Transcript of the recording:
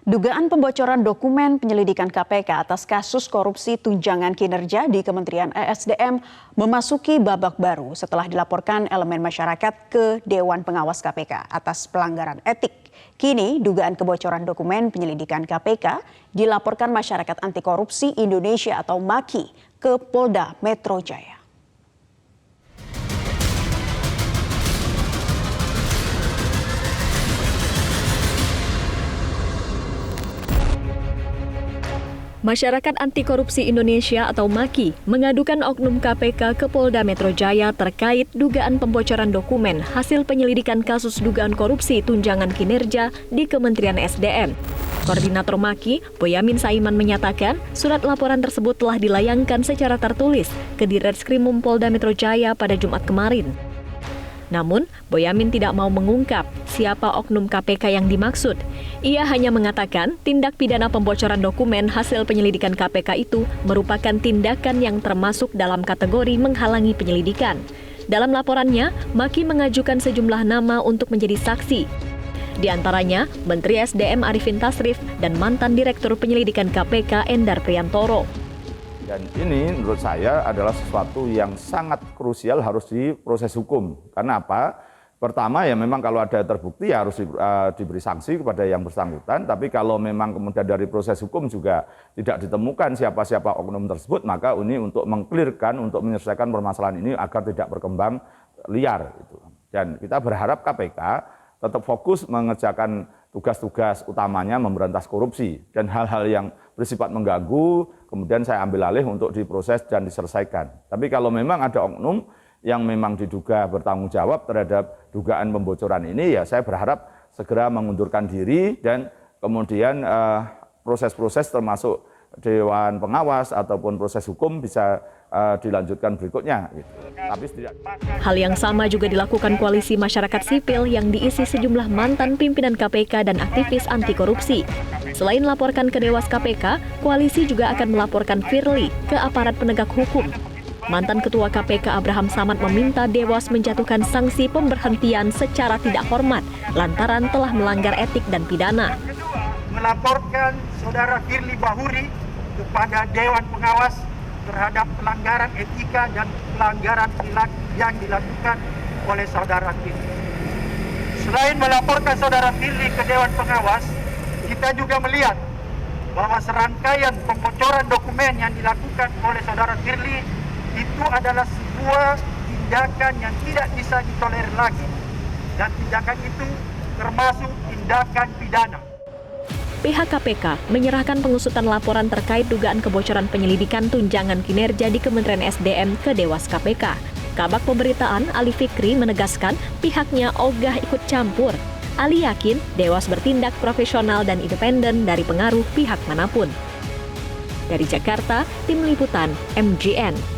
Dugaan pembocoran dokumen penyelidikan KPK atas kasus korupsi tunjangan kinerja di Kementerian ESDM memasuki babak baru setelah dilaporkan elemen masyarakat ke Dewan Pengawas KPK atas pelanggaran etik. Kini dugaan kebocoran dokumen penyelidikan KPK dilaporkan Masyarakat Anti Korupsi Indonesia atau MAKI ke Polda Metro Jaya. Masyarakat Anti Korupsi Indonesia atau MAKI mengadukan oknum KPK ke Polda Metro Jaya terkait dugaan pembocoran dokumen hasil penyelidikan kasus dugaan korupsi tunjangan kinerja di Kementerian SDM. Koordinator MAKI, Boyamin Saiman menyatakan surat laporan tersebut telah dilayangkan secara tertulis ke Ditreskrimum Polda Metro Jaya pada Jumat kemarin. Namun, Boyamin tidak mau mengungkap siapa oknum KPK yang dimaksud. Ia hanya mengatakan tindak pidana pembocoran dokumen hasil penyelidikan KPK itu merupakan tindakan yang termasuk dalam kategori menghalangi penyelidikan. Dalam laporannya, MAKI mengajukan sejumlah nama untuk menjadi saksi. Di antaranya, Menteri SDM Arifin Tasrif dan mantan Direktur Penyelidikan KPK Endar Priantoro. Dan ini menurut saya adalah sesuatu yang sangat krusial harus diproses hukum. Karena apa? Pertama ya memang kalau ada terbukti ya harus diberi sanksi kepada yang bersangkutan. Tapi kalau memang kemudian dari proses hukum juga tidak ditemukan siapa-siapa oknum tersebut, maka ini untuk mengklirkan, untuk menyelesaikan permasalahan ini agar tidak berkembang liar. Dan kita berharap KPK tetap fokus mengerjakan tugas-tugas utamanya memberantas korupsi. Dan hal-hal yang bersifat mengganggu, kemudian saya ambil alih untuk diproses dan diselesaikan. Tapi kalau memang ada oknum yang memang diduga bertanggung jawab terhadap dugaan pembocoran ini, ya saya berharap segera mengundurkan diri dan kemudian proses-proses termasuk Dewan Pengawas ataupun proses hukum bisa dilanjutkan berikutnya. Hal yang sama juga dilakukan koalisi masyarakat sipil yang diisi sejumlah mantan pimpinan KPK dan aktivis anti korupsi. Selain laporkan ke Dewas KPK, koalisi juga akan melaporkan Firly ke aparat penegak hukum. Mantan Ketua KPK Abraham Samad meminta Dewas menjatuhkan sanksi pemberhentian secara tidak hormat lantaran telah melanggar etik dan pidana. Melaporkan Saudara Firly Bahuri kepada Dewan Pengawas terhadap pelanggaran etika dan pelanggaran yang dilakukan oleh Saudara Firly. Selain melaporkan Saudara Firly ke Dewan Pengawas, kita juga melihat bahwa serangkaian pembocoran dokumen yang dilakukan oleh Saudara Firly itu adalah sebuah tindakan yang tidak bisa ditolerir lagi. Dan tindakan itu termasuk tindakan pidana. Pihak KPK menyerahkan pengusutan laporan terkait dugaan kebocoran penyelidikan tunjangan kinerja di Kementerian SDM ke Dewas KPK. Kabag Pemberitaan Ali Fikri menegaskan pihaknya ogah ikut campur. Ali yakin Dewas bertindak profesional dan independen dari pengaruh pihak manapun. Dari Jakarta, Tim Liputan MGN.